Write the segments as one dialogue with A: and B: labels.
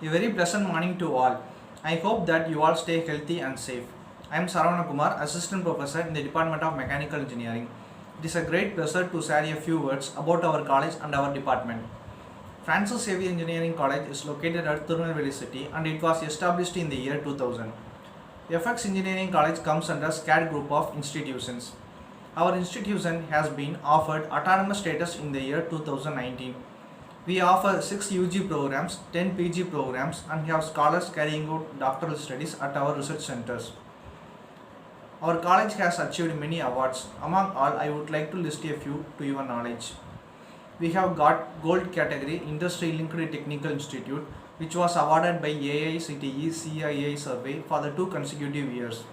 A: A very pleasant morning to all. I hope that you all stay healthy and safe. I am Saravana Kumar, Assistant Professor in the Department of Mechanical Engineering. It is a great pleasure to share a few words about our college and our department. Francis Xavier Engineering College is located at Tirunelveli City and it was established in the year 2000. FX Engineering College comes under SCAD group of institutions. Our institution has been offered autonomous status in the year 2019. We offer 6 UG programs, 10 PG programs and have scholars carrying out doctoral studies at our research centers. Our college has achieved many awards. Among all, I would like to list a few to your knowledge. We have got Gold Category Industry Linked Technical Institute, which was awarded by AICTE CII survey for the 2 consecutive years.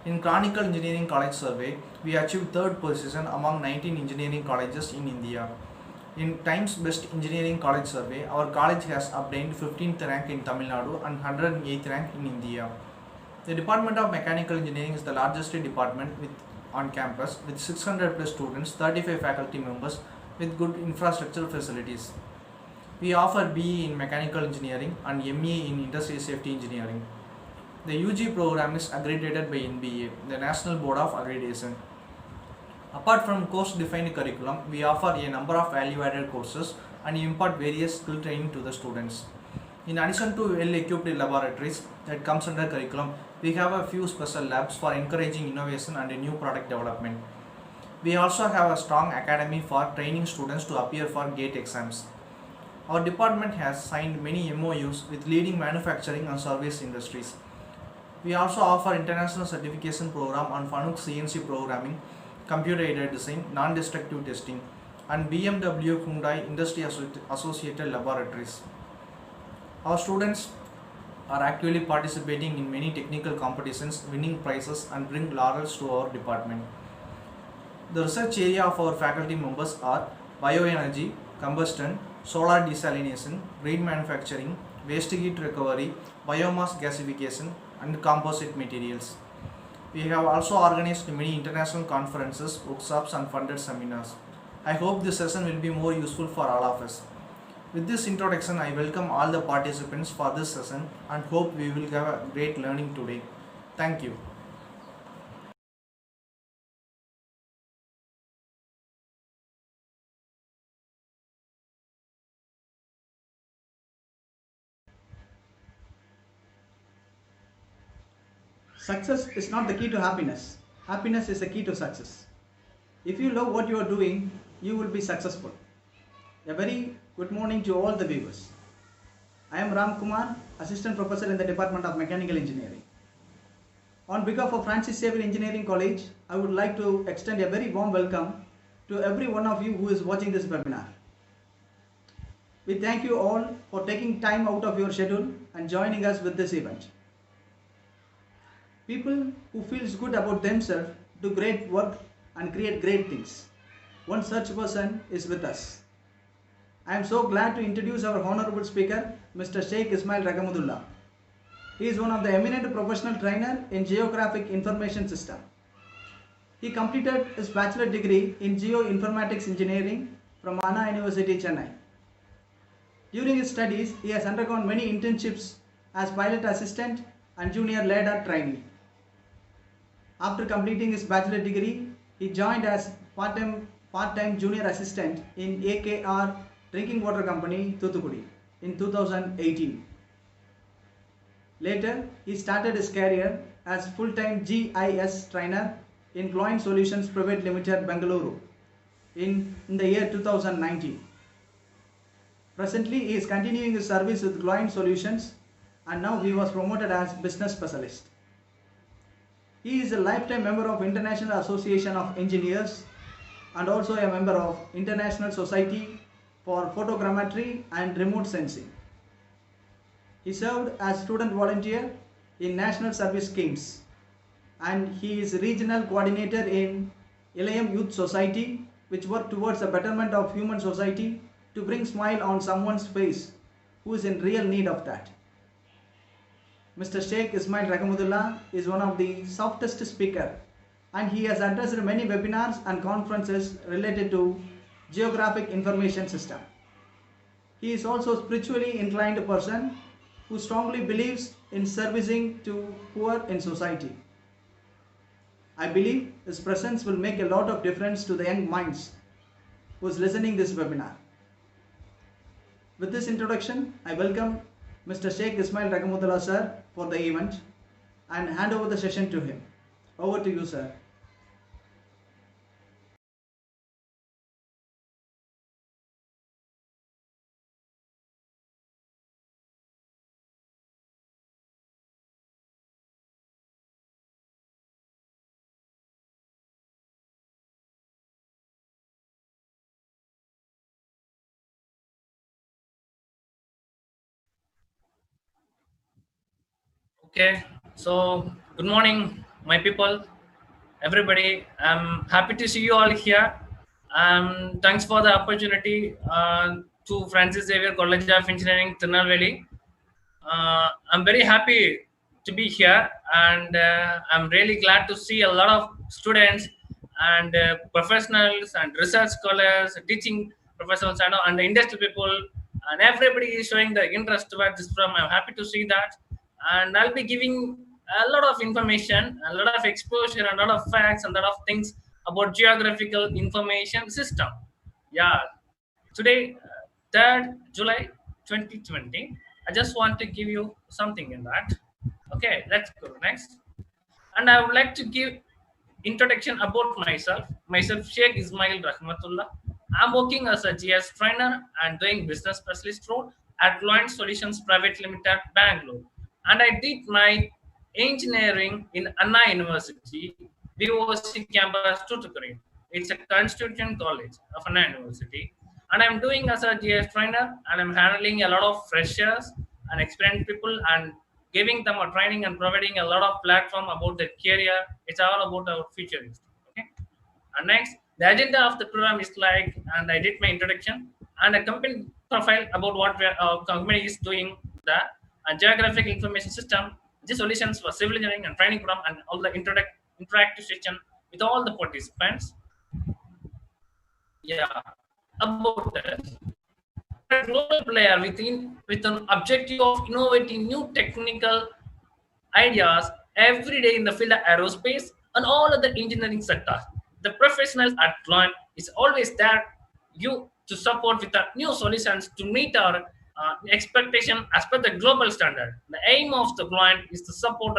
A: In Chronicle Engineering College survey, we achieved 3rd position among 19 engineering colleges in India. In Times Best Engineering College survey, our college has obtained 15th rank in Tamil Nadu and 108th rank in India. The Department of Mechanical Engineering is the largest department on campus with 600 plus students, 35 faculty members with good infrastructure facilities. We offer BE in Mechanical Engineering and ME in Industrial Safety Engineering. The UG program is accredited by NBA, the National Board of Accreditation. Apart from course-defined curriculum, we offer a number of value-added courses and impart various skill training to the students. In addition to well-equipped laboratories that comes under curriculum, we have a few special labs for encouraging innovation and new product development. We also have a strong academy for training students to appear for GATE exams. Our department has signed many MOUs with leading manufacturing and service industries. We also offer international certification program on Fanuc CNC programming, computer-aided design, non-destructive testing, and BMW Hyundai Industry Associated Laboratories. Our students are actively participating in many technical competitions, winning prizes and bring laurels to our department. The research area of our faculty members are bioenergy, combustion, solar desalination, green manufacturing, waste heat recovery, biomass gasification, and composite materials. We have also organized many international conferences, workshops and funded seminars. I hope this session will be more useful for all of us. With this introduction, I welcome all the participants for this session and hope we will have a great learning today. Thank you.
B: Success is not the key to happiness. Happiness is the key to success. If you love what you are doing, you will be successful. A very good morning to all the viewers. I am Ram Kumar, Assistant Professor in the Department of Mechanical Engineering. On behalf of Francis Xavier Engineering College, I would like to extend a very warm welcome to every one of you who is watching this webinar. We thank you all for taking time out of your schedule and joining us with this event. People who feels good about themselves do great work and create great things. One such person is with us. I am so glad to introduce our honorable speaker, Mr. Sheikh Ismail Ragamudullah. He is one of the eminent professional trainer in Geographic Information System. He completed his bachelor degree in Geoinformatics Engineering from Anna University, Chennai. During his studies, he has undergone many internships as pilot assistant and junior ladder trainee. After completing his bachelor degree, he joined as part-time junior assistant in AKR Drinking Water Company, Thuthukudi in 2018. Later, he started his career as full-time GIS trainer in Client Solutions Private Limited, Bengaluru in the year 2019. Presently, he is continuing his service with Client Solutions and now he was promoted as business specialist. He is a lifetime member of International Association of Engineers and also a member of International Society for Photogrammetry and Remote Sensing. He served as student volunteer in national service schemes and he is regional coordinator in Ilayam Youth Society, which work towards the betterment of human society to bring smile on someone's face who is in real need of that. Mr. Sheikh Ismail Ragamudullah is one of the softest speaker and he has addressed many webinars and conferences related to Geographic Information System. He is also a spiritually inclined person who strongly believes in servicing to poor in society. I believe his presence will make a lot of difference to the young minds who is listening this webinar. With this introduction, I welcome Mr. Sheikh Ismail Ragamudullah sir for the event and hand over the session to him. Over to you, sir.
C: Okay, so good morning, my people, everybody. I'm happy to see you all here. Thanks for the opportunity to Francis Xavier College of Engineering, Tirunelveli. I'm very happy to be here, and I'm really glad to see a lot of students and professionals and research scholars, teaching professionals, and the industry people, and everybody is showing the interest towards this program. I'm happy to see that, and I'll be giving a lot of information, a lot of exposure, a lot of facts, and a lot of things about geographical information system. Yeah, today, 3rd July 2020, I just want to give you something in that. Okay, let's go next. And I would like to give introduction about myself. Myself, Sheikh Ismail Rahmatullah. I'm working as a GS trainer and doing business specialist role at Loin Solutions Private Limited, Bangalore. And I did my engineering in Anna University, VOC campus, Tuticorin. It's a constituent college of Anna University. And I'm doing as a GS trainer, and I'm handling a lot of freshers and experienced people and giving them a training and providing a lot of platform about their career. It's all about our future. Okay. And next, the agenda of the program is like, and I did my introduction and a company profile about what our company is doing, the geographic information system, the solutions for civil engineering and training program, and all the interactive session with all the participants. Yeah, about that. A global player with an objective of innovating new technical ideas every day in the field of aerospace and all other engineering sectors. The professionals at Gland is always there you to support with the new solutions to meet our expectation as per the global standard. The aim of the Gland is to support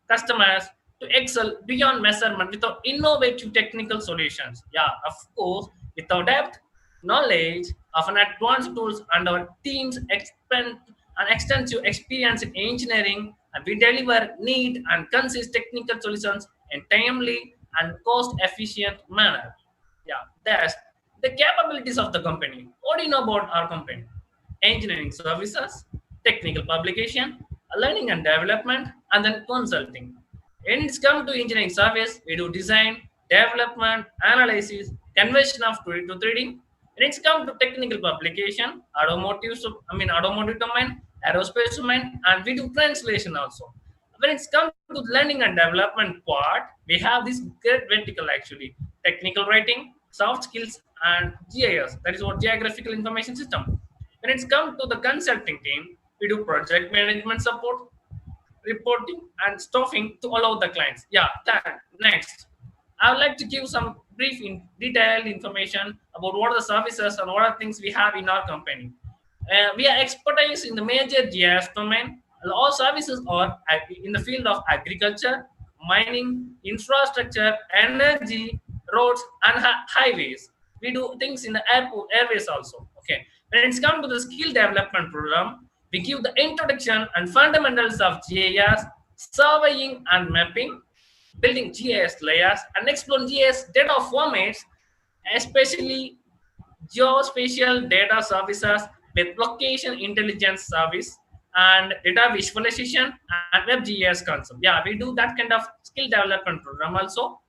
C: customers to excel beyond measurement with our innovative technical solutions. Yeah, of course, with our depth, knowledge of an advanced tools and our teams expend an extensive experience in engineering, and we deliver neat and concise technical solutions in timely and cost-efficient manner. Yeah, that's the capabilities of the company. What do you know about our company? Engineering services, technical publication, learning and development, and then consulting. When it's come to engineering service, we do design, development, analysis, conversion of 2D to 3D. When it's come to technical publication, automotive domain, aerospace domain, and we do translation also. When it's come to learning and development part, we have this great vertical actually: technical writing, soft skills, and GIS. That is what geographical information system. When it's come to the consulting team, we do project management support, reporting, and staffing to allow the clients. Yeah, that next. I would like to give some brief detailed information about what are the services and what are things we have in our company. We are expertise in the major GIS domain. All services are in the field of agriculture, mining, infrastructure, energy, roads, and highways. We do things in the airways also. Okay. When it's come to the skill development program, we give the introduction and fundamentals of GIS, surveying and mapping, building GIS layers, and explore GIS data formats, especially geospatial data services with location intelligence service and data visualization and WebGIS concept. Yeah, we do that kind of skill development program also.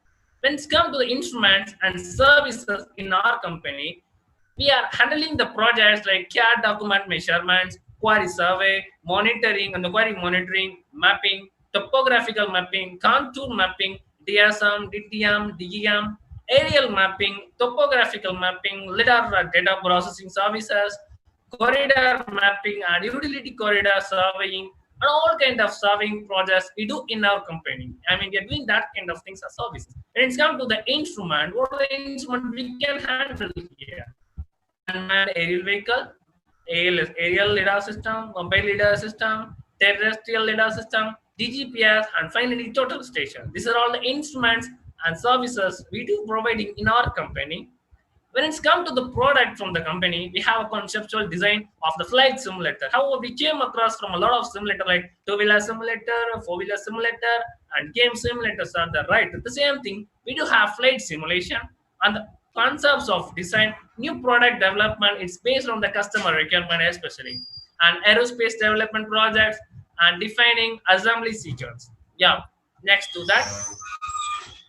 C: When it's come to the instruments and services in our company, we are handling the projects like CAD document measurements, query survey, monitoring and the query monitoring, mapping, topographical mapping, contour mapping, DSM, DTM, DEM, aerial mapping, topographical mapping, LiDAR data processing services, corridor mapping and utility corridor surveying and all kind of surveying projects we do in our company. I mean, we are doing that kind of things as services. When it's come to the instrument, what are the instrument we can handle here? Unmanned aerial vehicle, aerial lidar system, mobile lidar system, terrestrial lidar system, DGPS, and finally total station. These are all the instruments and services we do providing in our company. When it's come to the product from the company, we have a conceptual design of the flight simulator. However, we came across from a lot of simulator like two-wheeler simulator, four-wheeler simulator, and game simulators are the right. The same thing, we do have flight simulation and the concepts of design, new product development. It's based on the customer requirement especially, and aerospace development projects and defining assembly sequence. Yeah. Next to that,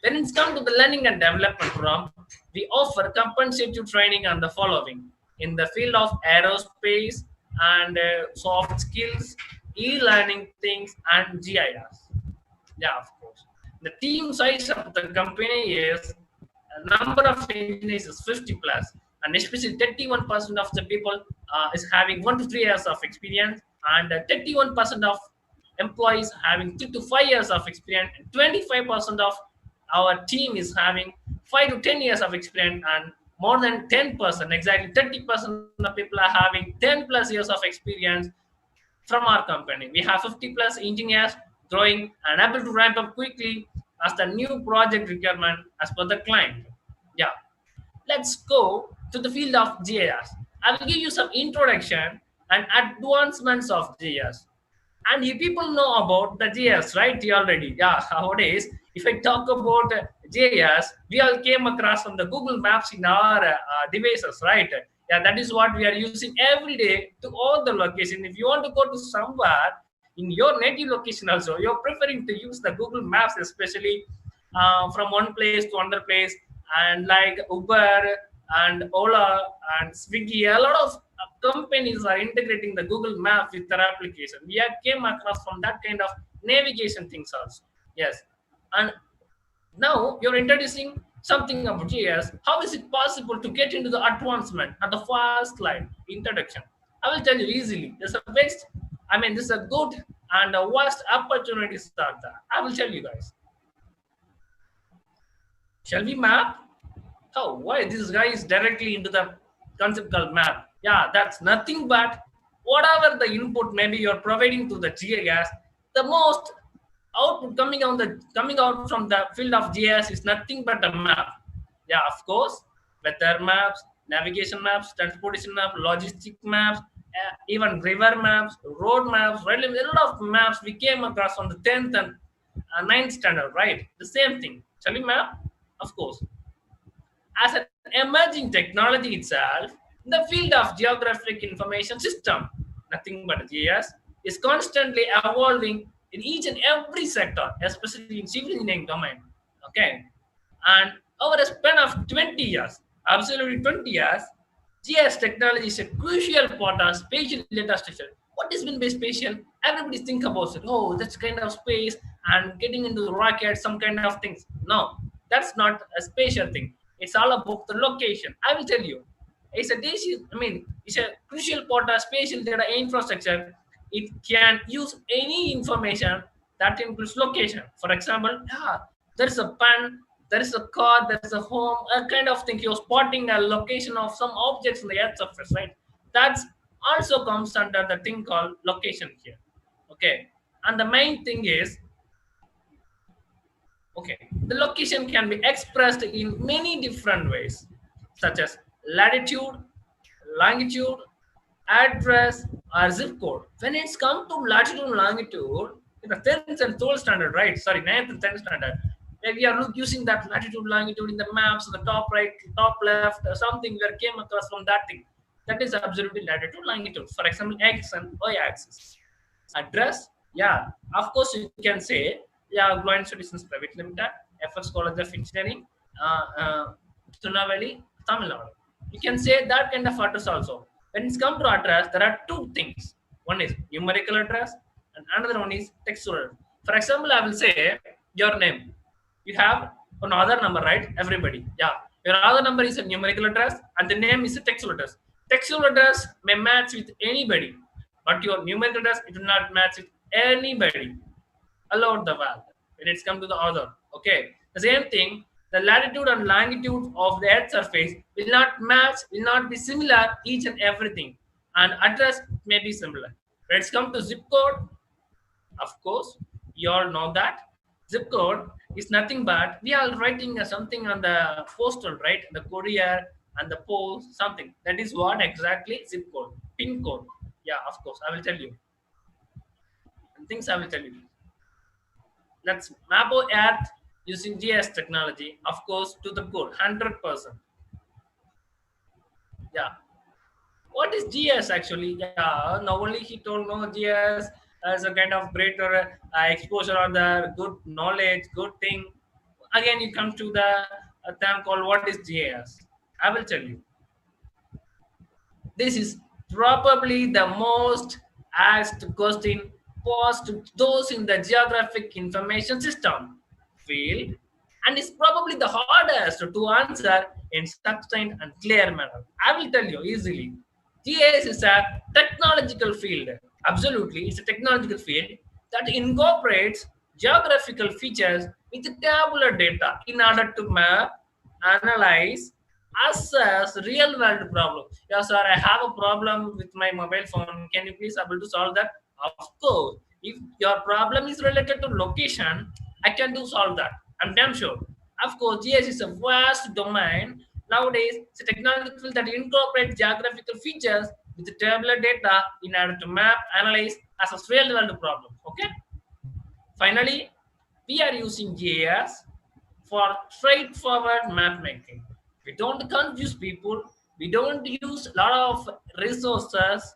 C: when it's come to the learning and development program, we offer compensative training on the following in the field of aerospace and soft skills, e-learning things, and GIS. Yeah, of course. The team size of the company is number of engineers is 50 plus, and especially 31% of the people is having 1 to 3 years of experience, and 31% of employees having 3 to 5 years of experience, and 25% of our team is having 5 to 10 years of experience, and more than 10%, exactly 30% of people are having 10 plus years of experience from our company. We have 50 plus engineers growing and able to ramp up quickly as the new project requirement as per the client. Yeah. Let's go to the field of GIS. I will give you some introduction and advancements of GIS. And you people know about the GIS, right? You already. Yeah, nowadays, if I talk about GIS, we all came across from the Google Maps in our devices, right? Yeah, that is what we are using every day to all the location. If you want to go to somewhere in your native location also, you're preferring to use the Google Maps, especially from one place to another place, and like Uber and Ola and Swiggy, a lot of companies are integrating the Google Map with their application. We have came across from that kind of navigation things also. Yes, and now you're introducing something about GIS. How is it possible to get into the advancement at the first slide introduction? I will tell you easily. There's a best, I mean, this is a good and a worst opportunities are there. I will tell you guys. Shall we map? Oh, why this guy is directly into the concept called map? Yeah, that's nothing but whatever the input maybe you're providing to the GIS, the most output coming out from the field of GIS is nothing but a map. Yeah, of course, weather maps, navigation maps, transportation maps, logistic maps, even river maps, road maps, right? A lot of maps we came across on the 10th and 9th standard, right? The same thing. Shall we map? Of course. As an emerging technology itself, the field of geographic information system, nothing but GIS, is constantly evolving in each and every sector, especially in civil engineering domain. Okay, and over a span of 20 years, absolutely 20 years, GIS technology is a crucial part of spatial data structure. What is meant by spatial? Everybody think about it. Oh, that's kind of space and getting into the rocket, some kind of things. No, that's not a spatial thing. It's all about the location. I will tell you. It's a crucial part of spatial data infrastructure. It can use any information that includes location. For example, yeah, there's a pen, there is a car, there is a home, a kind of thing. You're spotting a location of some objects on the earth surface, right? That's also comes under the thing called location here. Okay. And the main thing is, okay, the location can be expressed in many different ways, such as latitude, longitude, address, or zip code. When it's come to latitude and longitude, in the 10th and 12th standard, right? Sorry, 9th and 10th standard, where we are using that latitude, longitude in the maps, on the top right, top left, or something where came across from that thing. That is absolutely latitude, longitude. For example, X and Y axis. Address, yeah, of course you can say, yeah, Global Solutions Private Limited, FX College of Engineering, Tunaveli, Tamil Nadu. You can say that kind of address also. When it's come to address, there are two things. One is numerical address, and another one is textual address. For example, I will say your name. You have another number, right? Everybody, yeah. Your other number is a numerical address, and the name is a textual address. Textual address may match with anybody, but your numerical address it will not match with anybody allowed the world when it's come to the other. Okay, the same thing. The latitude and longitude of the Earth's surface will not match, will not be similar each and everything, and address may be similar. When it's come to zip code, of course, you all know that zip code is nothing but we are writing something on the postal, right? The courier and the post, something. That is what exactly zip code, pin code. Yeah, of course, I will tell you. And things I will tell you. Let's map our Earth using GIS technology, of course, to the code, 100%. Yeah. What is GS actually? Yeah, now only he told no GS as a kind of greater exposure or the good knowledge, good thing. Again, you come to the term called what is GIS. I will tell you. This is probably the most asked question posed to those in the geographic information system field and is probably the hardest to answer in succinct and clear manner. I will tell you easily. GIS is a technological field. Absolutely, it's a technological field that incorporates geographical features with tabular data in order to map, analyze, assess real world problem. Yeah, sir, I have a problem with my mobile phone. Can you please able to solve that? Of course. If your problem is related to location, I can do solve that. I'm damn sure. Of course, GIS is a vast domain. Nowadays, it's a technological field that incorporates geographical features with tabular data in order to map, analyze, assess real world problem. Okay. Finally, we are using GIS for straightforward map making. We don't confuse people. We don't use a lot of resources.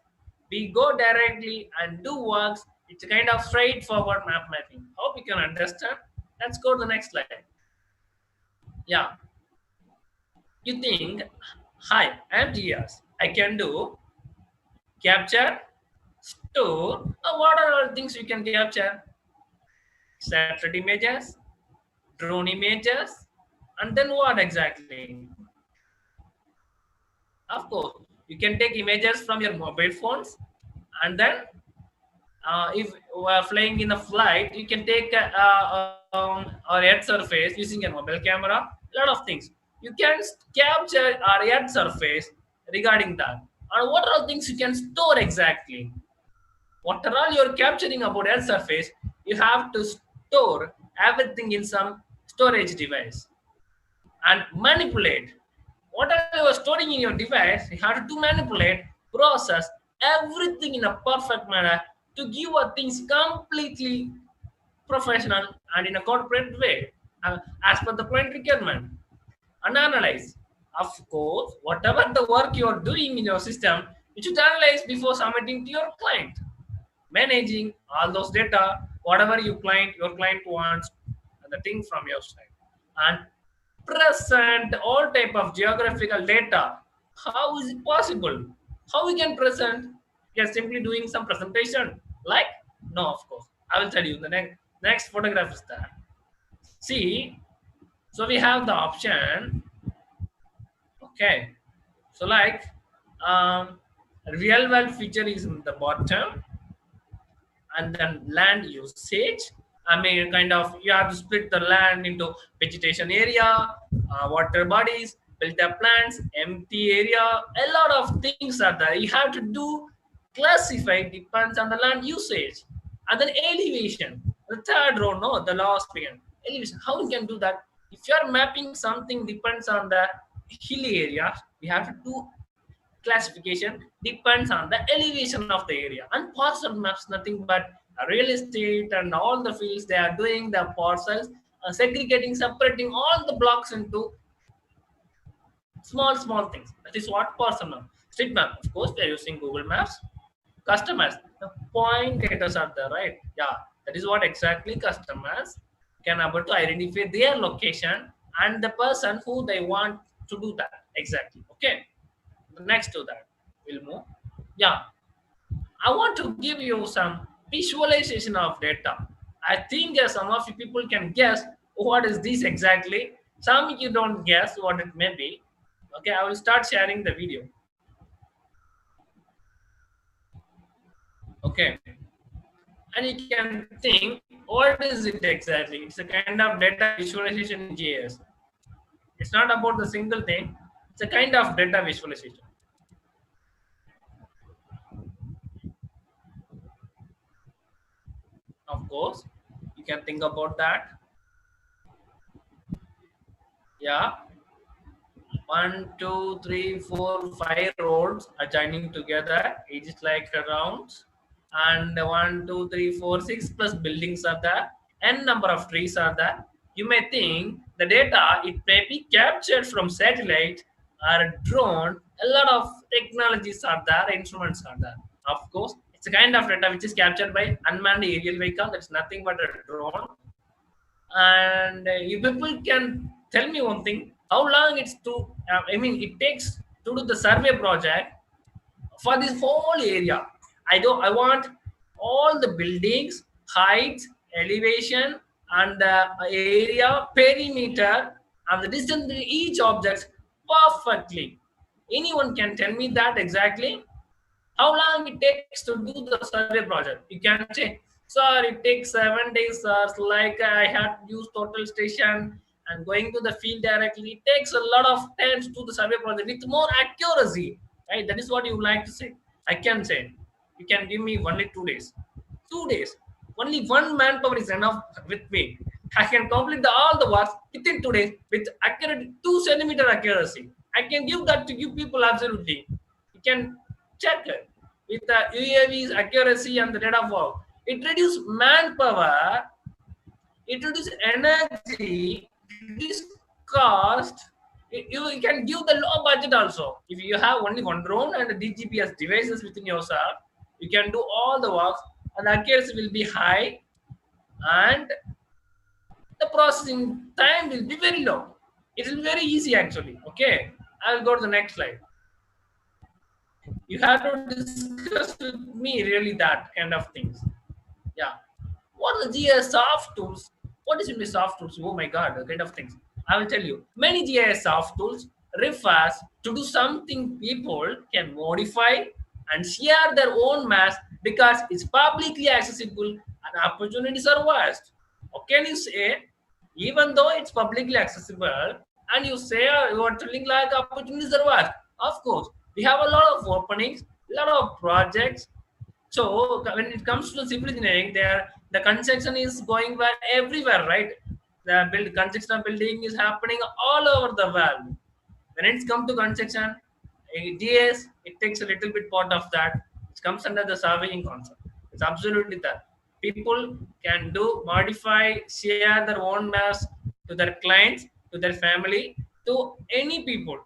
C: We go directly and do works. It's a kind of straightforward map mapping. Hope you can understand. Let's go to the next slide. Yeah, you think, hi, I'm GIS. I can do capture, store. What are all things you can capture? Satellite images, drone images, and then what exactly? Of course, you can take images from your mobile phones, and then if we are flying in a flight, you can take our Earth surface using a mobile camera. A lot of things you can capture our Earth surface regarding that. And what are things you can store exactly? What are all you're capturing about Earth surface? You have to store everything in some storage device and manipulate. Whatever you are storing in your device, you have to manipulate, process everything in a perfect manner to give a things completely professional and in a corporate way as per the client requirement and analyze. Of course, whatever the work you are doing in your system, you should analyze before submitting to your client. Managing all those data, whatever your client wants, and the thing from your side, and present all type of geographical data. How is it possible? How we can present? Just simply doing some presentation? Like no, of course. I will tell you the next photograph is that. See, so we have the option. Okay, so like real world feature is in the bottom, and then land usage. I mean, kind of you have to split the land into vegetation area, water bodies, built up plants, empty area. A lot of things are there. You have to do classify depends on the land usage, and then elevation. The third row, no, the last one. Elevation. How you can do that? If you are mapping something depends on the hilly area, we have to do classification depends on the elevation of the area, and parcel maps nothing but real estate and all the fields they are doing the parcels, segregating, separating all the blocks into small things. That is what parcel map. Street map, of course, we are using Google Maps. Customers, the point data are there, right? Yeah, that is what exactly customers can able to identify their location and the person who they want to do that exactly. Okay, next to that we'll move. Yeah, I want to give you some visualization of data. I think some of you people can guess what is this exactly. Some you don't guess what it may be. Okay, I will start sharing the video. Okay, and you can think, what is it exactly? It's a kind of data visualization in GIS. It's not about the single thing. It's a kind of data visualization. Of course, you can think about that. Yeah, one, two, three, four, five roads are joining together. It is like a round, and one, two, three, four, six plus buildings are there. N number of trees are there. You may think the data it may be captured from satellite or drone. A lot of technologies are there, instruments are there. Of course, it's a kind of data which is captured by unmanned aerial vehicle. That's nothing but a drone. And you people can tell me one thing: how long it's to? It takes to do the survey project for this whole area. I want all the buildings, heights, elevation, and the area perimeter and the distance to each object perfectly. Anyone can tell me that exactly? How long it takes to do the survey project? You can say, sir, it takes 7 days, sir. Like I had to use total station and going to the field directly. It takes a lot of time to do the survey project with more accuracy. Right? That is what you like to say. I can say, you can give me only 2 days. 2 days. Only one manpower is enough with me. I can complete all the work within 2 days with accurate 2 centimeter accuracy. I can give that to you people absolutely. You can check it with the UAV's accuracy and the data work. It reduces manpower, it reduces energy, it reduces cost. You can give the low budget also. If you have only one drone and the DGPS devices within yourself, you can do all the work and the accuracy will be high and the processing time will be very low. It will be very easy actually. Okay, I will go to the next slide. You have to discuss with me really that kind of things. Yeah. What are the GIS soft tools? What is in the soft tools? Oh my god, the kind of things. I will tell you. Many GIS soft tools refers to do something people can modify and share their own maps because it's publicly accessible and opportunities are vast. Or can you say, even though it's publicly accessible, and you say you are telling like opportunities are vast? Of course, we have a lot of openings, a lot of projects. So when it comes to civil engineering, there the construction is going by everywhere, right? The construction of building is happening all over the world. When it's come to construction, DS it takes a little bit part of that. It comes under the surveying concept. It's absolutely that. People can do modify, share their own maps to their clients, to their family, to any people.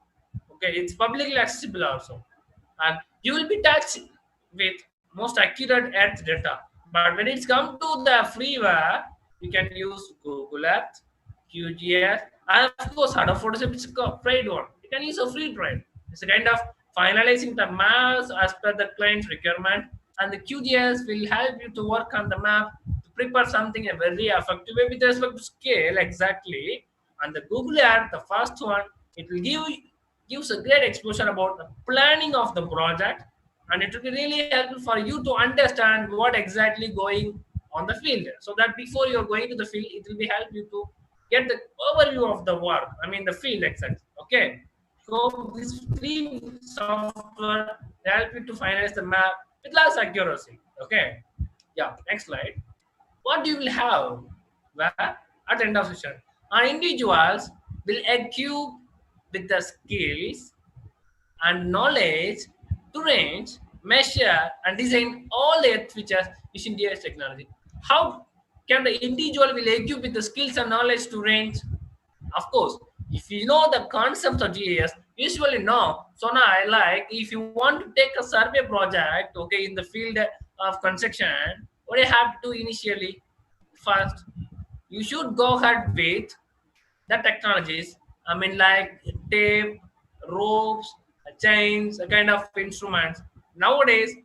C: Okay, it's publicly accessible also, and you will be taxed with most accurate earth data. But when it's come to the freeware, you can use Google Earth, QGIS, and of course Hard Photoshop is a paid one. You can use a free trial. It's a kind of finalizing the maps as per the client's requirement, and the QGIS will help you to work on the map to prepare something a very effective way with respect to scale exactly. And the Google Earth, the first one, it will gives a great exposure about the planning of the project, and it will be really helpful for you to understand what exactly going on the field, so that before you're going to the field it will be help you to get the overview of the work, the field exactly. Okay, so these three software help you to finalize the map with less accuracy. Okay, yeah, next slide. What you will have where at the end of session, our individuals will equip with the skills and knowledge to range, measure, and design all the earth features using GIS technology. How can the individual will equip with the skills and knowledge to range? Of course, if you know the concepts of GIS, usually know. So now I like if you want to take a survey project, okay, in the field of construction, what you have to do initially, first, you should go ahead with the technologies. Like tape, ropes, chains, a kind of instruments. Nowadays,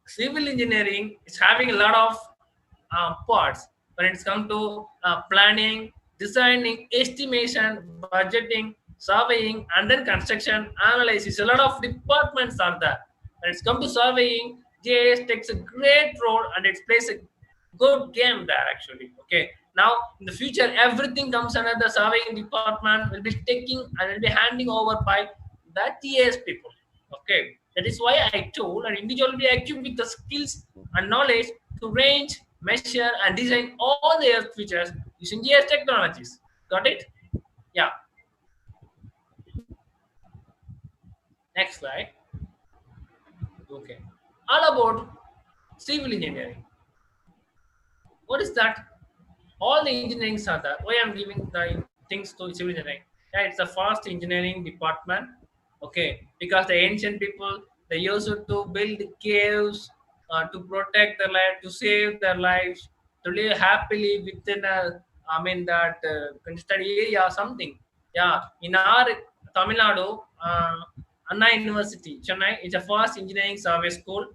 C: civil engineering is having a lot of parts when it's come to planning, designing, estimation, budgeting, surveying, and then construction analysis. A lot of departments are there. When it's come to surveying, GIS takes a great role and it plays a good game there actually. Okay. Now in the future, everything comes under the surveying department will be taking and will be handing over by the GIS people. Okay. That is why I told an individual will be equipped with the skills and knowledge to range, measure, and design all the earth features using GIS technologies. Got it? Yeah. Next slide. Okay. All about civil engineering. What is that? All the engineering are there. Why I'm giving the things to civil engineering? Yeah, it's a fast engineering department. Okay, because the ancient people they used to build caves to protect their life, to save their lives, to live happily within a, I mean that considered area or something. Yeah, in our Tamil Nadu, Anna University, Chennai, it's a fast engineering service school.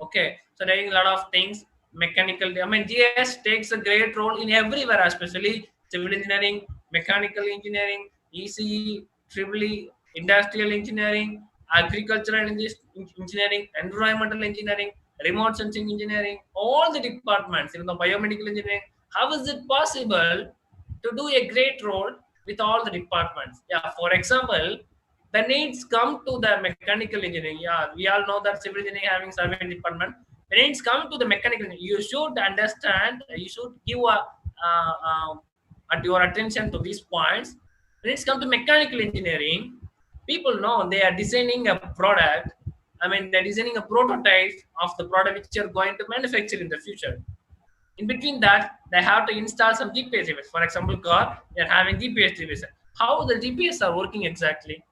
C: Okay, so doing a lot of things, mechanical. I mean, GS takes a great role in everywhere, especially civil engineering, mechanical engineering, ECE, triple E, industrial engineering, agricultural engineering, environmental engineering, remote sensing engineering, all the departments, the biomedical engineering. How is it possible to do a great role with all the departments? Yeah, for example, the needs come to the mechanical engineering. Yeah, we all know that civil engineering having survey department. The needs come to the mechanical engineering. You should understand, you should give at your attention to these points. When it's come to mechanical engineering, people know they are designing a product. I mean, they're designing a prototype of the product which you're going to manufacture in the future. In between that, they have to install some GPS device. For example, car, they're having GPS device. How the GPS are working exactly?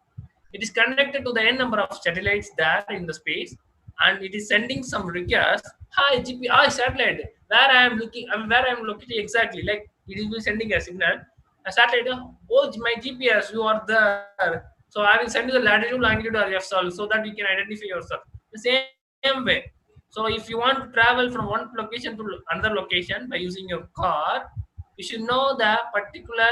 C: It is connected to the n number of satellites there in the space, and it is sending some requests. Hi GP, hi satellite, where I am looking, where I am located exactly. Like it is sending a signal. A satellite, oh my GPS, you are there. So I will send you the latitude, longitude, or yourself so that you can identify yourself. The same way. So if you want to travel from one location to another location by using your car, you should know the particular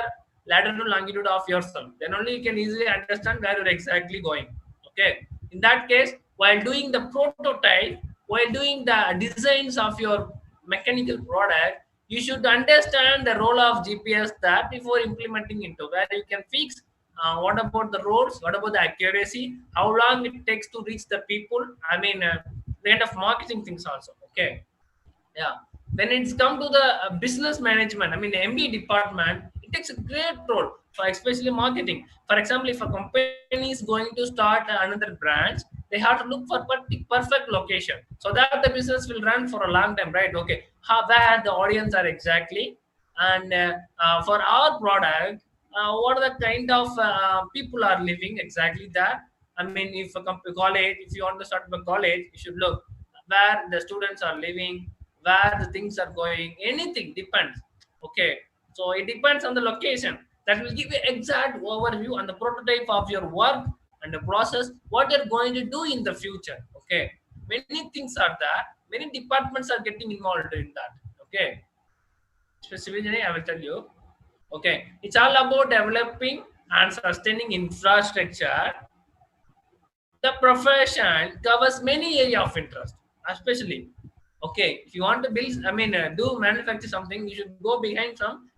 C: latitude longitude of yourself. Then only you can easily understand where you're exactly going. Okay. In that case, while doing the prototype, while doing the designs of your mechanical product, you should understand the role of GPS that before implementing into where you can fix what about the roads, what about the accuracy, how long it takes to reach the people. I mean, kind of marketing things also. Okay. Yeah. When it's come to the business management, I mean, the MBA department, it takes a great role for especially marketing. For example, if a company is going to start another branch, they have to look for perfect location so that the business will run for a long time, right? Okay, how where the audience are exactly, and for our product, what are the kind of people are living exactly there. I mean, if a college, if you want to start a college, you should look where the students are living, where the things are going. Anything depends. Okay, so it depends on the location. That will give you exact overview and the prototype of your work and the process, what you're going to do in the future. Okay, many things are there. Many departments are getting involved in that. Okay, specifically, I will tell you. Okay, it's all about developing and sustaining infrastructure. The profession covers many area of interest, especially okay. If you want to build, I mean, do manufacture something, you should go behind some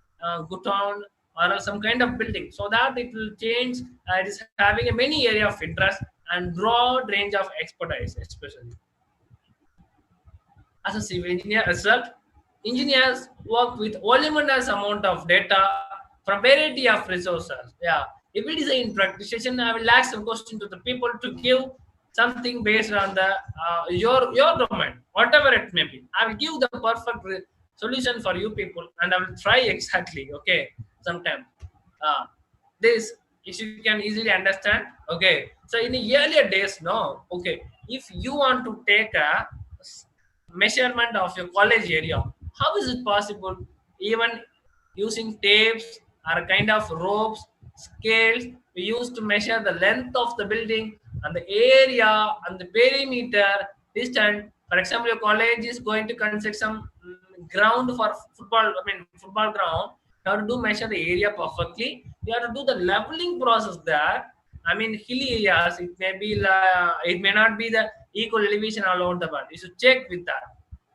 C: good town or some kind of building, so that it will change. It is having a many area of interest and broad range of expertise, especially. As a civil engineer result, engineers work with voluminous amount of data from variety of resources. Yeah. If it is an practitioner, I will ask some question to the people to give something based on the your domain, whatever it may be. I will give the perfect solution for you people, and I will try exactly. Okay, sometime. Uh, this if you can easily understand. Okay, so in the earlier days, no. Okay, if you want to take a measurement of your college area, how is it possible? Even using tapes or kind of ropes, scales, we used to measure the length of the building and the area and the perimeter distance. For example, your college is going to construct some ground for football, I mean football ground. You have to do measure the area perfectly. You have to do the leveling process there. I mean, hilly areas, it may be it may not be the equal elevation all over the world. You should check with that.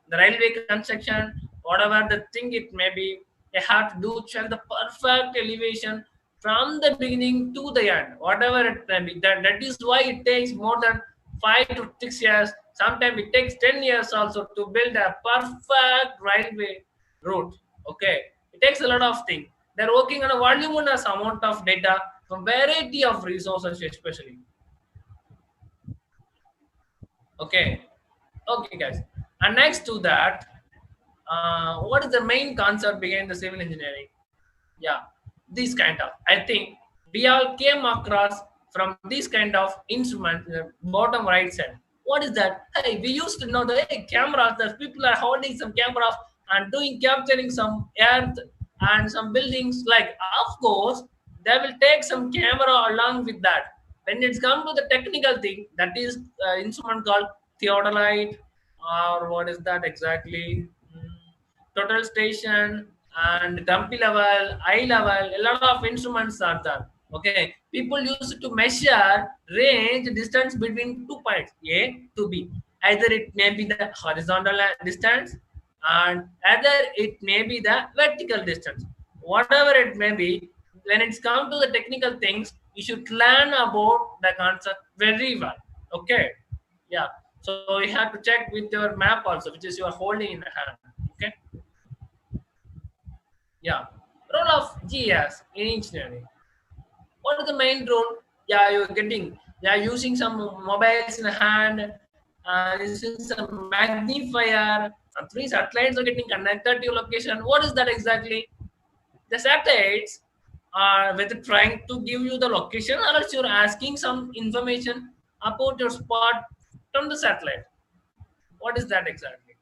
C: The railway construction, whatever the thing it may be, they have to do check the perfect elevation from the beginning to the end, whatever it may be. That is why it takes more than 5 to 6 years. Sometimes it takes 10 years also to build a perfect railway route. Okay, it takes a lot of things. They're working on a voluminous amount of data from variety of resources, especially. Okay, okay, guys. And next to that, what is the main concept behind the civil engineering? Yeah, this kind of. I think we all came across from this kind of instrument, the bottom right side. What is that? Hey, we used to know the cameras. That people are holding some cameras and doing capturing some earth and some buildings. Like, of course, they will take some camera along with that. When it's come to the technical thing, that is instrument called theodolite, or what is that exactly? Total station and dumpy level, eye level, a lot of instruments are there. Okay, people use it to measure range distance between 2 points A to B. Either it may be the horizontal distance, and either it may be the vertical distance. Whatever it may be, when it's come to the technical things, you should learn about the concept very well. Okay, yeah. So you have to check with your map also, which is you are holding in the hand. Okay. Yeah. Role of GS in engineering. What is the main role? Yeah, you're getting. Yeah, using some mobiles in the hand, using some magnifier. And three satellites are getting connected to your location. What is that exactly? The satellites are whether trying to give you the location, or else you're asking some information about your spot from the satellite. What is that exactly?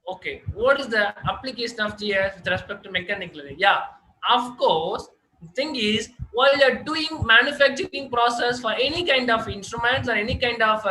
C: Okay, what is the application of GIS with respect to mechanical? Yeah, of course. The thing is, while you're doing manufacturing process for any kind of instruments or any kind of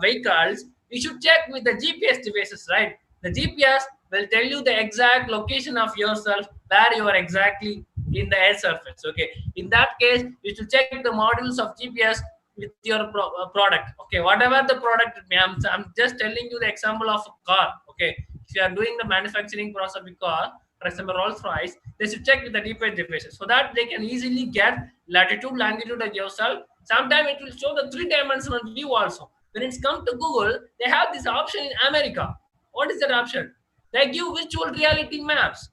C: vehicles, you should check with the GPS devices, right? The GPS will tell you the exact location of yourself, where you are exactly in the air surface. Okay, in that case, you should check the modules of GPS with your product. Okay, whatever the product it may, I'm just telling you the example of a car. Okay, if you are doing the manufacturing process of a car, for example Rolls Royce, they should check with the GPS devices so that they can easily get latitude, longitude of yourself. Sometimes it will show the three-dimensional view also. When it's come to Google, they have this option in America. What is that option? They give virtual reality maps.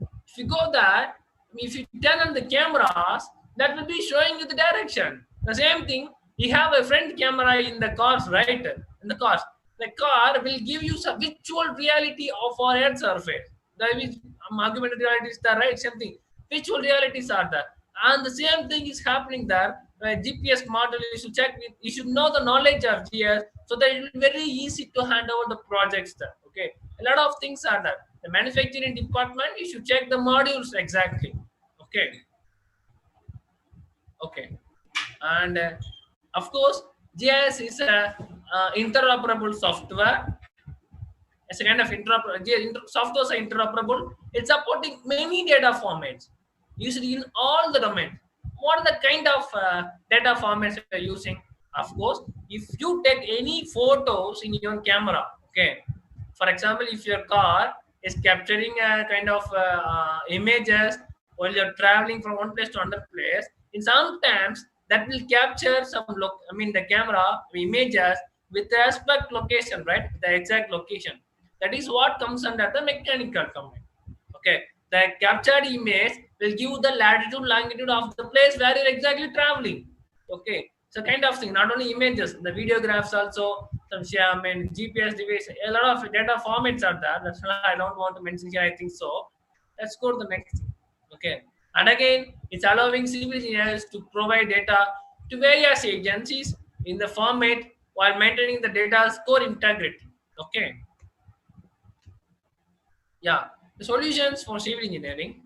C: If you go there, if you turn on the cameras, that will be showing you the direction. The same thing, you have a front camera in the cars, right? In the cars, the car will give you some virtual reality of our earth surface. The augmented reality is there, right? Same thing. Virtual realities are there, and the same thing is happening there. GPS model, you should check with, you should know the knowledge of GS, so that it will be very easy to hand over the projects there. Okay, a lot of things are there. The manufacturing department, you should check the modules exactly. Okay, okay, and of course, GIS is a interoperable software. It's a kind of software is interoperable. It's supporting many data formats used in all the domains. What are the kind of data formats you're using? Of course, if you take any photos in your camera, okay. For example, if your car is capturing a kind of images while you're traveling from one place to another place, in sometimes that will capture some look. I mean, the camera images with respect location, right? The exact location. That is what comes under the mechanical domain. Okay, the captured image will give the latitude, longitude of the place where you're exactly traveling. Okay, so kind of thing. Not only images, the videographs also. Some I mean GPS device. A lot of data formats are there. That's why I don't want to mention here. I think so. Let's go to the next thing. Okay, and again, it's allowing civil engineers to provide data to various agencies in the format while maintaining the data's core integrity. Okay, yeah. The solutions for civil engineering: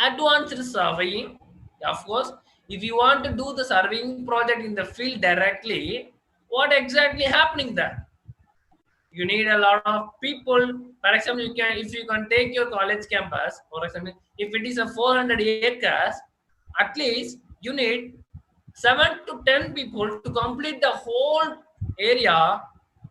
C: advanced surveying. Of course, if you want to do the surveying project in the field directly, what exactly happening there? You need a lot of people. For example, you can, if you can take your college campus, for example, if it is a 400 acres, at least you need 7 to 10 people to complete the whole area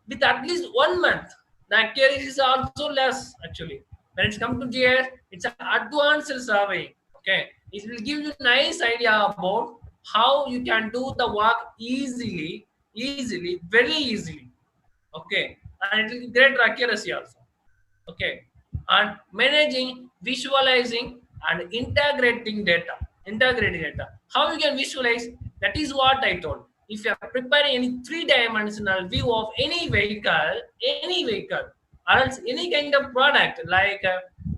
C: with at least 1 month. The accuracy is also less actually. When it's come to GS, it's an advanced survey. Okay, it will give you nice idea about how you can do the work easily, very easily. Okay, and it will be great accuracy also. Okay, and managing, visualizing, and integrating data. How you can visualize, that is what I told. If you are preparing any three-dimensional view of any vehicle, or else any kind of product, like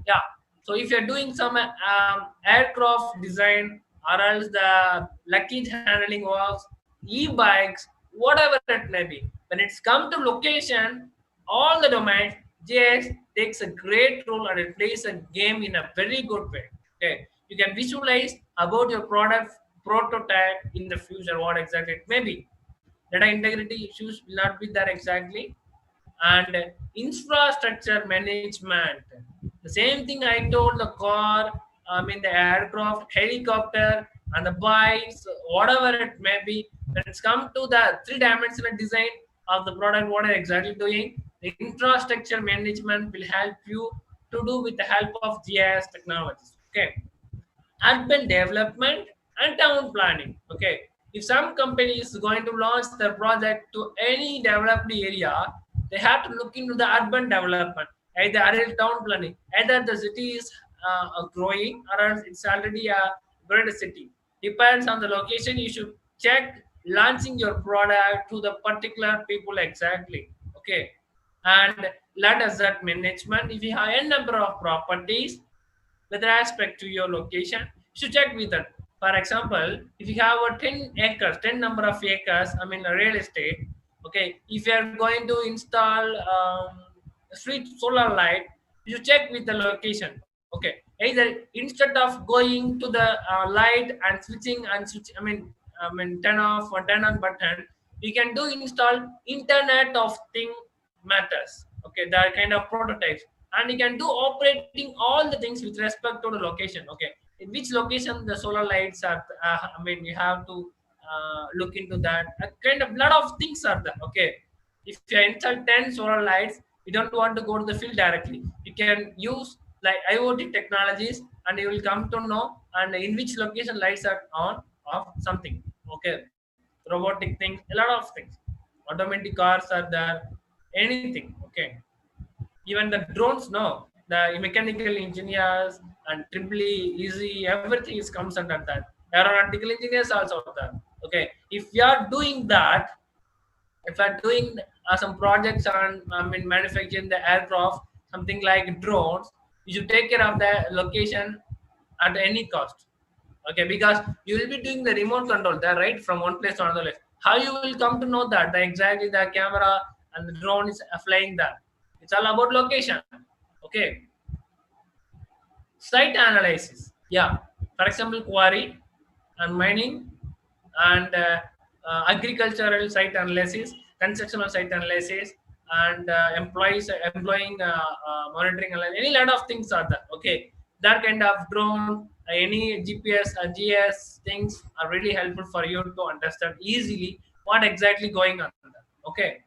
C: yeah, so if you're doing some aircraft design, or else the luggage handling works, e-bikes, whatever it may be, when it's come to location, all the domains, JS takes a great role and it plays a game in a very good way. Okay, you can visualize about your product prototype in the future, what exactly it may be. Data integrity issues will not be there exactly. And infrastructure management, the same thing I told, the car, I mean the aircraft, helicopter, and the bikes, whatever it may be. When it's come to the three-dimensional design of the product, what are exactly doing, the infrastructure management will help you to do with the help of GIS technologies. Okay, urban development and town planning. Okay, if some company is going to launch their project to any developed area, they have to look into the urban development, either adult town planning, either the city is growing or else it's already a great city. Depends on the location. You should check launching your product to the particular people exactly. Okay, and land asset management. If you have a number of properties with respect to your location, you should check with that. For example, if you have a 10 acres, 10 number of acres, I mean a real estate, okay, if you are going to install street solar light, you should check with the location. Okay, either instead of going to the light and switch, I mean turn off or turn on button, you can do install internet of thing matters. Okay, there are kind of prototypes, and you can do operating all the things with respect to the location. Okay, in which location the solar lights are, I mean you have to look into that. A kind of lot of things are there. Okay, if you install 10 solar lights, you don't want to go to the field directly, you can use like IoT technologies, and you will come to know and in which location lights are on, off, something. Okay, robotic things, a lot of things, automatic cars are there, anything. Okay, even the drones, no, the mechanical engineers and triple easy, everything is comes under that. Aeronautical engineers also there. Okay, if you are doing that, if you are doing some projects on, I mean manufacturing the aircraft, something like drones, you should take care of the location at any cost. Okay, because you will be doing the remote control there, right, from one place to another place. How you will come to know that the exactly the camera and the drone is flying there? It's all about location. Okay, site analysis. Yeah, for example, quarry and mining and agricultural site analysis, constructional site analysis, and employing monitoring, any lot of things are there. Okay, that kind of drone, any GPS or GS things are really helpful for you to understand easily what exactly going on there. Okay,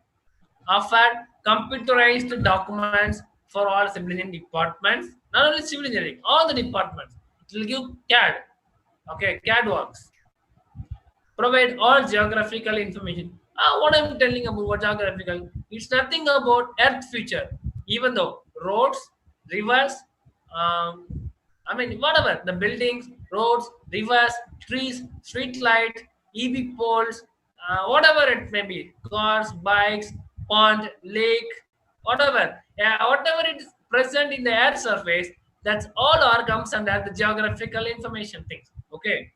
C: offer computerized documents for all civil engineering departments, not only civil engineering, all the departments. It will give CAD. Okay, CAD works. Provide all geographical information. What I'm telling about what geographical, it's nothing about Earth feature. Even though roads, rivers, um, I mean whatever the buildings, roads, rivers, trees, street lights, EV poles, whatever it may be, cars, bikes, pond, lake, whatever, whatever it is present in the Earth surface, that's all are comes under the geographical information things. Okay,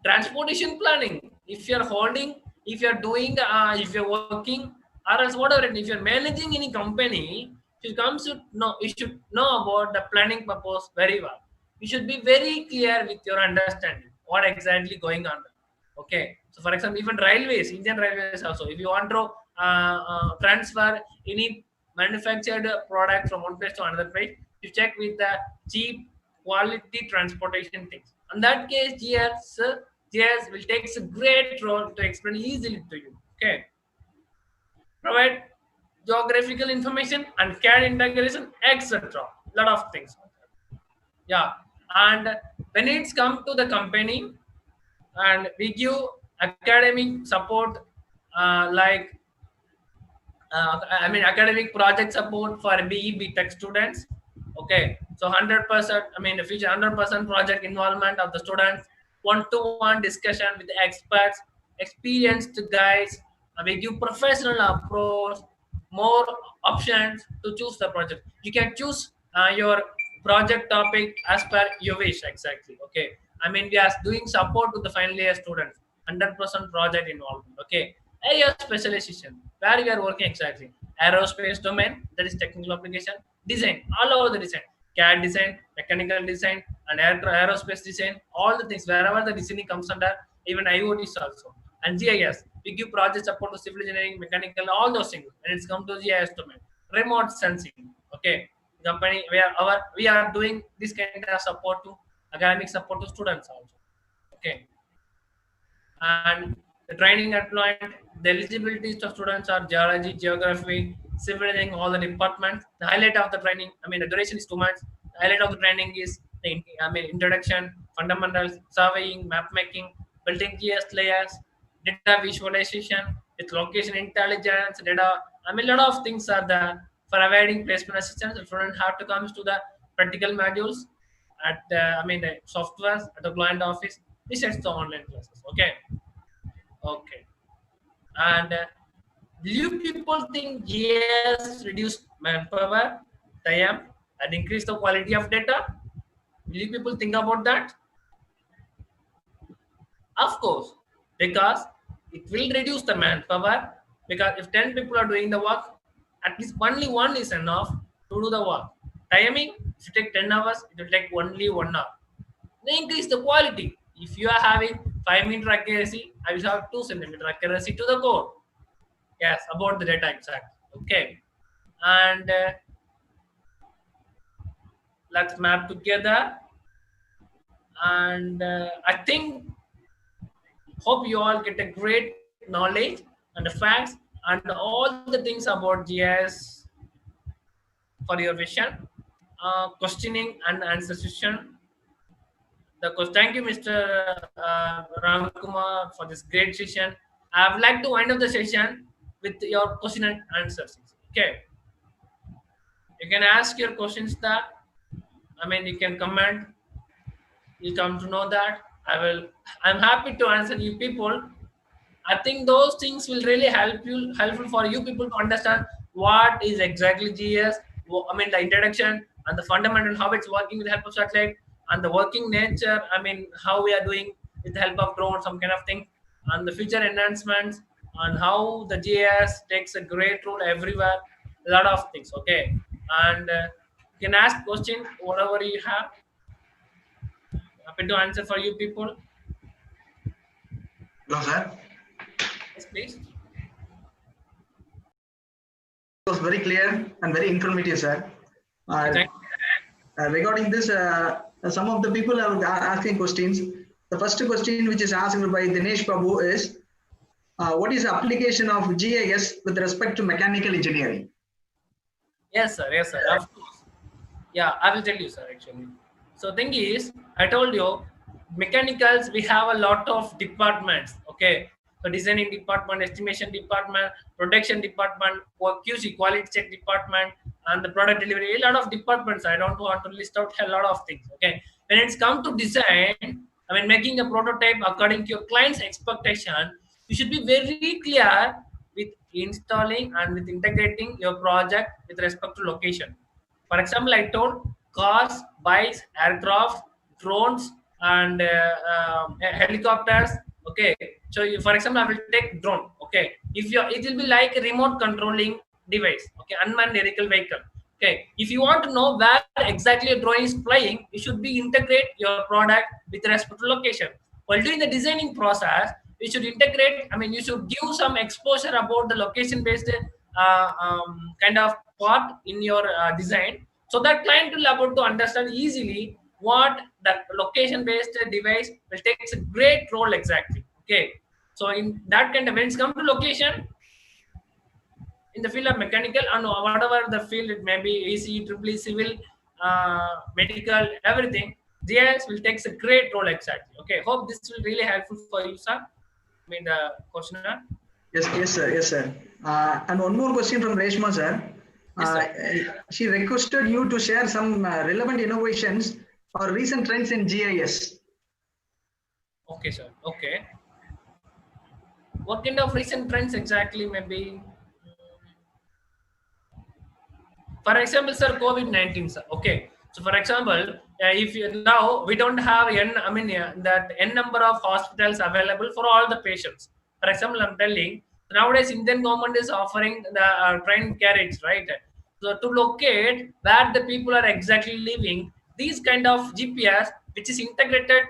C: transportation planning. If you're holding, if you're doing, if you're working, or else whatever, if you're managing any company, you comes to know, you should know about the planning purpose very well. You should be very clear with your understanding what exactly going on. Okay, so for example, even railways, Indian railways also, if you want to transfer any manufactured product from one place to another place to check with the cheap quality transportation things. In that case, GS will take a great role to explain easily to you. Okay, provide geographical information and CAD integration, etc. Lot of things. Yeah, and when it's come to the company, and we give academic support, like I mean academic project support for BE Tech students. Okay, so 100%. I mean, the future 100% project involvement of the students, one-to-one discussion with the experts, experienced guides. We give professional approach, more options to choose the project. You can choose your project topic as per your wish. Exactly. Okay. I mean, we are doing support to the final year students. 100% project involvement. Okay. Area specialization, where we are working exactly. Aerospace domain, that is technical application, design, all over the design, CAD design, mechanical design, and aerospace design, all the things, wherever the designing comes under, even IoTs also. And GIS, we give project support to civil engineering, mechanical, all those things. And it's come to GIS domain. Remote sensing, okay. Company, we are doing this kind of support to academic support to students also. Okay, and the training employment, the eligibilities of students are geology, geography, civil engineering, all the departments. The highlight of the training, I mean, the duration is 2 months. The highlight of the training is the introduction, fundamentals, surveying, map making, building GS layers, data visualization with location intelligence, data. I mean, a lot of things are there for providing placement assistance. The student have to come to the practical modules at the software at the client office. This is the online classes. Okay. Okay. And do you people think GIS reduce manpower, time, and increase the quality of data? Do you people think about that? Of course, because it will reduce the manpower. Because if 10 people are doing the work, at least only one is enough to do the work. Timing, if you take 10 hours, it will take only 1 hour. They increase the quality. If you are having 5 meter accuracy, I will have 2 centimeter accuracy to the code. Yes, about the data exact. Okay, and let's map together. And I think hope you all get a great knowledge and the facts and all the things about GIS for your vision. Questioning and answer session. Thank you, Mr. Ramkumar, for this great session. I would like to wind up the session with your question and answers. Okay, you can ask your questions that, I mean, you can comment. You come to know that I'm happy to answer you people. I think those things will really helpful for you people to understand what is exactly GS. I mean, the introduction and the fundamental, how it's working with the help of satellite, and the working nature. I mean, how we are doing with the help of drone, some kind of thing, and the future enhancements, and how the GIS takes a great role everywhere. A lot of things. Okay, and you can ask question whatever you have. Happy to answer for you people.
D: Hello, sir.
C: Yes, please.
D: It was very clear and very informative, sir.
C: Thank
D: Regarding this, some of the people are asking questions. The first question, which is asked by Dinesh Babu, is what is the application of GIS with respect to mechanical engineering?
C: Yes, sir. Yes, sir. Of course. Yeah, I will tell you, sir. Actually, so thing is, I told you, mechanicals we have a lot of departments. Okay, so designing department, estimation department, production department, QC quality check department, and the product delivery. A lot of departments. I don't want to list out a lot of things. Okay, when it's come to design, I mean making a prototype according to your client's expectation, you should be very clear with installing and with integrating your project with respect to location. For example, I told cars, bikes, aircraft, drones, and helicopters. Okay, so for example, I will take drone. Okay, if you it will be like a remote controlling device. Okay, unmanned aerial vehicle. Okay, if you want to know where exactly a drone is flying, you should be integrate your product with respect to location. While doing the designing process, we should integrate. I mean, you should give some exposure about the location-based kind of part in your design, so that client will able to understand easily what the location-based device will take a great role exactly. Okay, so in that kind of, when it's come to location in the field of mechanical and whatever the field it may be, AC, triple E, civil, medical, everything, GIS will take a great role exactly. Okay, hope this will really helpful for you, sir. I mean the questionnaire.
D: Yes, sir. Yes, sir. And one more question from Reshma, sir.
C: Yes, sir.
D: She requested you to share some relevant innovations or recent trends in GIS.
C: Okay, sir. Okay. What kind of recent trends exactly maybe? For example, sir, COVID-19, sir. Okay. So, for example, if you, now we don't have that n number of hospitals available for all the patients. For example, I'm telling nowadays Indian government is offering the train carriage, right? So to locate where the people are exactly living, these kind of GPS, which is integrated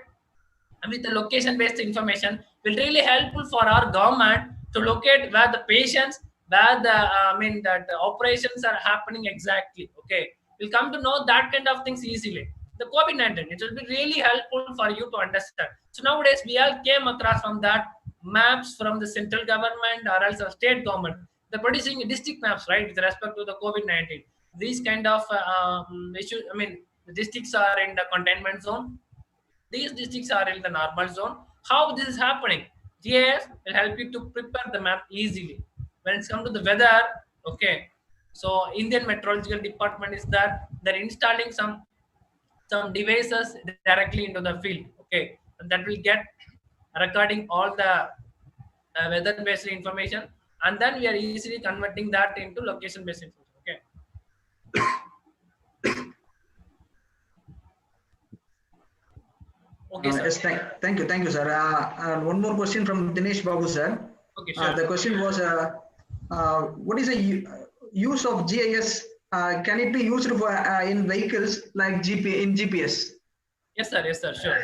C: with the location based information, will really helpful for our government to locate where the patients, where the that the operations are happening exactly. Okay, we'll come to know that kind of things easily. The COVID-19, it will be really helpful for you to understand. So nowadays we all came across from that maps from the central government or else the state government. They're producing district maps, right, with respect to the COVID-19. These kind of issues, the districts are in the containment zone, these districts are in the normal zone. How this is happening? GIS will help you to prepare the map easily. When it's come to the weather, okay. So Indian Meteorological Department is that they're installing some devices directly into the field, okay, and that will get recording all the weather-based information, and then we are easily converting that into location-based information. Okay. Okay, sir.
D: Yes, thank you, sir. And one more question from Dinesh Babu, sir.
C: Okay, sure.
D: The question was, what is the use of GIS? Can it be used for in vehicles like GPS?
C: Yes, sir. Yes, sir. Sure.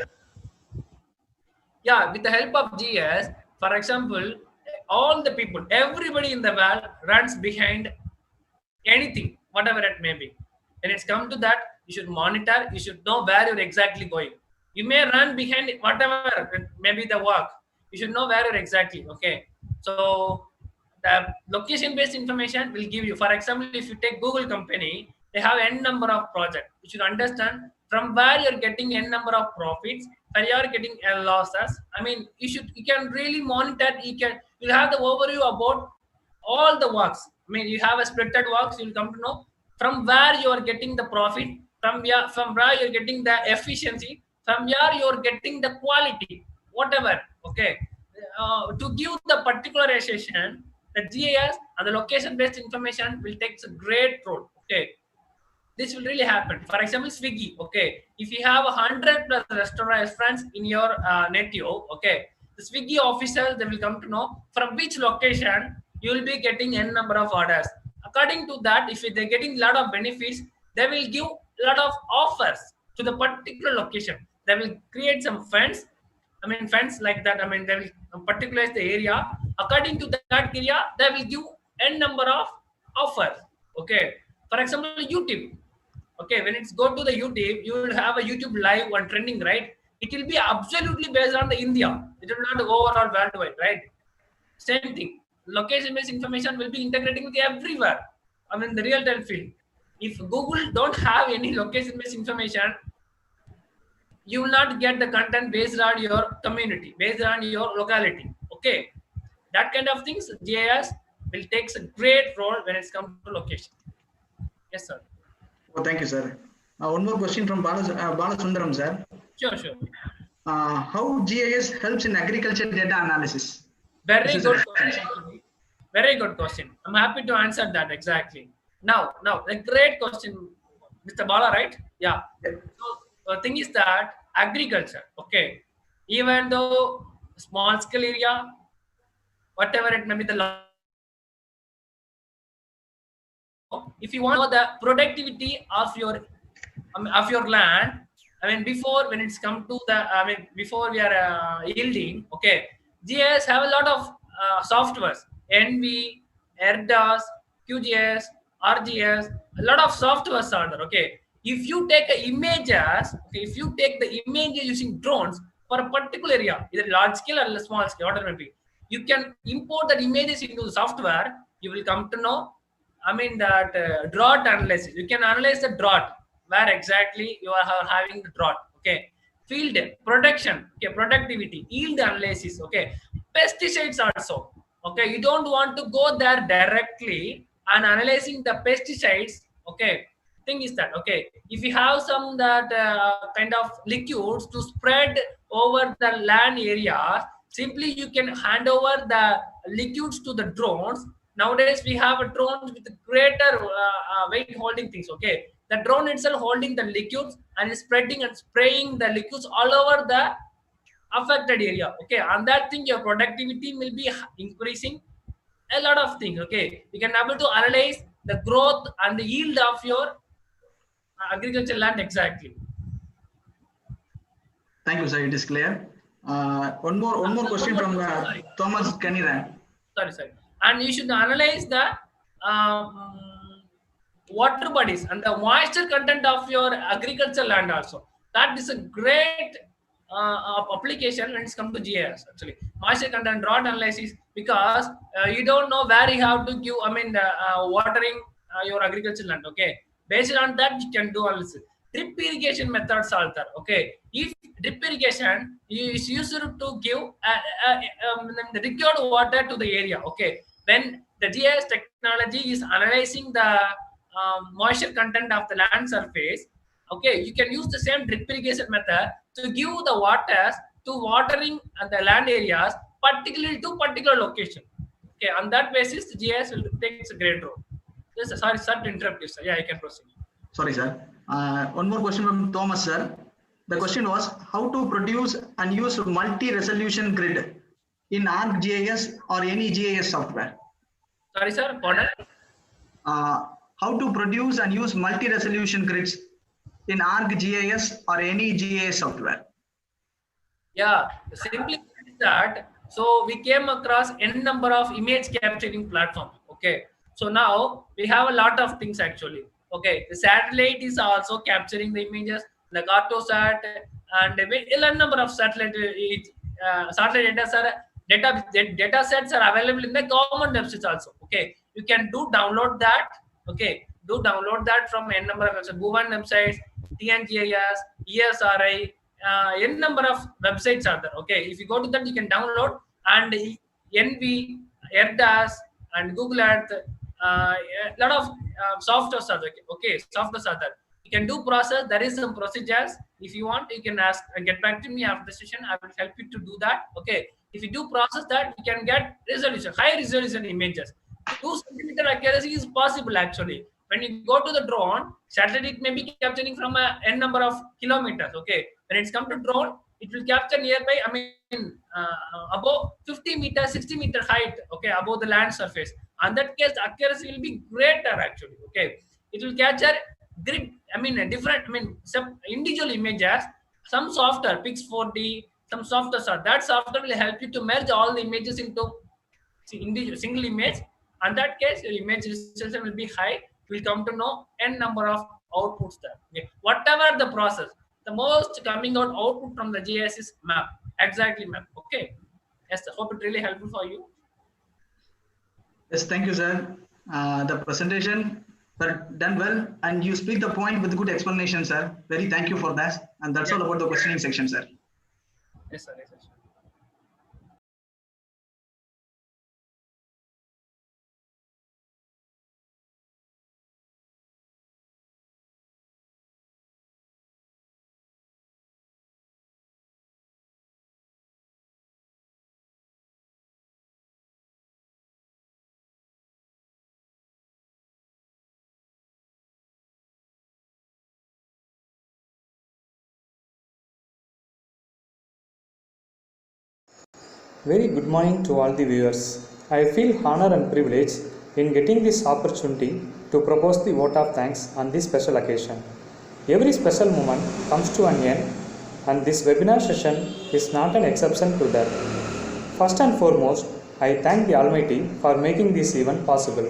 C: Yeah, with the help of GS, for example, all the people, everybody in the world runs behind anything, whatever it may be. When it's come to that, you should monitor, you should know where you're exactly going. You may run behind whatever, maybe the work. You should know where you're exactly, okay? So the location-based information will give you, for example, if you take Google company, they have n number of projects. You should understand from where you're getting n number of profits, where you're getting losses. You can really monitor, you'll have the overview about all the works. You have a splitted works, you'll come to know from where you are getting the profit, from where you're getting the efficiency, from where you're getting the quality, whatever. Okay. To give the particularization, the GIS and the location based information will take a great role. Okay, this will really happen. For example, Swiggy. Okay, if you have 100+ restaurants in your native, okay, the Swiggy officers, they will come to know from which location you will be getting n number of orders. According to that, if they're getting a lot of benefits, they will give a lot of offers to the particular location. They will create some funds. Fence like that. They will particularize the area. According to that area, they will give n number of offers. Okay. For example, YouTube. Okay, when it's go to the YouTube, you will have a YouTube live one trending, right? It will be absolutely based on the India. It will not overall worldwide, right? Same thing. Location-based information will be integrating with everywhere. The real-time field. If Google don't have any location-based information, you will not get the content based on your community, based on your locality. Okay, that kind of things, GIS will take a great role when it's come to location. Yes, sir.
D: Oh, thank you, sir. One more question from Balasundaram, sir.
C: Sure.
D: How GIS helps in agriculture data analysis?
C: Very good question. Very good question. I'm happy to answer that exactly. Now, a great question, Mr. Bala, right? Yeah. So the thing is that agriculture, okay, even though small scale area, whatever it may be, if you want to know the productivity of your land, before when it's come to the before we are yielding, okay, GIS have a lot of softwares, NV, ERDAS, QGIS, RGS, a lot of softwares are there. Okay, if you take images, okay, if you take the images using drones for a particular area, either large scale or small scale, whatever it may be, you can import that images into the software. You will come to know, I mean, that drought analysis. You can analyze the drought, where exactly you are having the drought. Okay, field production, okay, productivity, yield analysis, okay, pesticides also. Okay, you don't want to go there directly and analyzing the pesticides. Okay, thing is that, okay, if you have some that kind of liquids to spread over the land areas, simply you can hand over the liquids to the drones. Nowadays we have a drones with greater weight holding things. Okay, the drone itself holding the liquids and is spreading and spraying the liquids all over the affected area. Okay, on that thing your productivity will be increasing a lot of things. Okay, you can able to analyze the growth and the yield of your agriculture land exactly.
D: Thank you, sir. It is clear. One more question from
C: Sorry.
D: Thomas Kaniran.
C: Sorry. And you should analyze the water bodies and the moisture content of your agriculture land also. That is a great application when it's come to GIS actually. Moisture content drought analysis, because you don't know where you have to give, I mean, watering your agriculture land. Okay, based on that you can do analysis. Drip irrigation methods are there. Okay, if drip irrigation is used to give the required water to the area. Okay, when the GIS technology is analyzing the moisture content of the land surface, okay, you can use the same drip irrigation method to give the waters to watering the land areas, particularly to particular location. Okay, on that basis the GIS will take a great role. Yes, sorry to interrupt you, sir. Yeah, I can proceed.
D: Sorry, sir. One more question from Thomas, sir. The question was how to produce and use multi-resolution grid in ArcGIS or any GIS software.
C: Sorry, sir. Pardon?
D: How to produce and use multi-resolution grids in ArcGIS or any GIS software.
C: Yeah, simply that. So we came across n number of image capturing platforms. Okay, so now we have a lot of things actually. Okay, the satellite is also capturing the images, the Cartosat, and a number of satellite satellite data sets are available in the government websites also. Okay, you can do download that. Okay, do download that from n number of websites, Bhuvan websites, TNGIS, ESRI, n number of websites are there. Okay, if you go to that, you can download, and NV, ERDAS, and Google Earth, a lot of softwares are there. Okay, softwares are there. You can do process. There is some procedures. If you want, you can ask and get back to me after the session. I will help you to do that. Okay, if you do process that, you can get resolution, high resolution images. 2 centimeter accuracy is possible actually. When you go to the drone, satellite may be capturing from a n number of kilometers. Okay, when it's come to drone, it will capture nearby, I mean, above 50 meters, 60 meter height. Okay, above the land surface. On that case, the accuracy will be greater actually. Okay, it will capture grid, I mean, different, I mean, some individual images. Some software, Pix 4D, some software, that software will help you to merge all the images into individual single image. On that case, your image resolution will be high. You will come to know n number of outputs there. Okay. Whatever the process, the most coming out output from the GIS is map. Exactly map. Okay. Yes, I hope it really helpful for you.
D: Yes, thank you, sir. The presentation were done well, and you speak the point with good explanation, sir. Very thank you for that. And that's all about the questioning section, sir.
C: Yes, sir. Yes, sir.
E: Very good morning to all the viewers. I feel honor and privilege in getting this opportunity to propose the vote of thanks on this special occasion. Every special moment comes to an end, and this webinar session is not an exception to that. First and foremost, I thank the Almighty for making this event possible.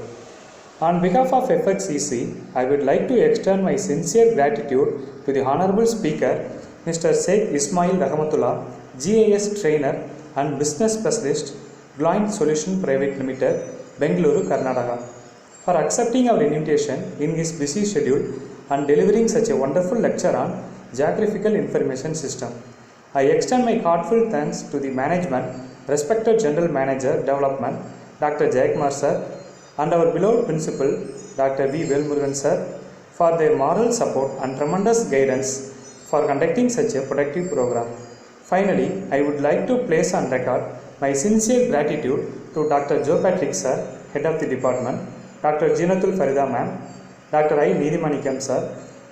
E: On behalf of FXEC, I would like to extend my sincere gratitude to the Honorable Speaker, Mr. Sheikh Ismail Rahmatullah, GIS Trainer and Business Specialist, Gloin Solution Private Limited, Bengaluru, Karnataka, for accepting our invitation in his busy schedule and delivering such a wonderful lecture on Geographical Information System. I extend my heartfelt thanks to the management, respected General Manager Development, Dr. Jayakumar Sir, and our beloved Principal, Dr. V. Velmurugan Sir, for their moral support and tremendous guidance for conducting such a productive program. Finally, I would like to place on record my sincere gratitude to Dr. Geographic Sir, Head of the Department, Dr. Jinatul Farida Ma'am, Dr. I. Needimanikam Sir,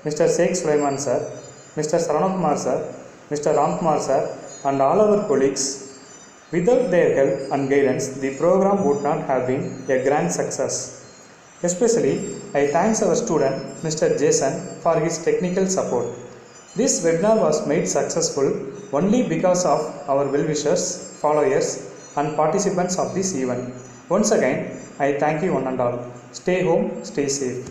E: Mr. Sheikh Sulaiman Sir, Mr. Saranakumar Sir, Mr. Ramkumar Sir, and all our colleagues. Without their help and guidance, the program would not have been a grand success. Especially, I thank our student, Mr. Jason, for his technical support. This webinar was made successful only because of our well-wishers, followers, and participants of this event. Once again, I thank you one and all. Stay home, stay safe.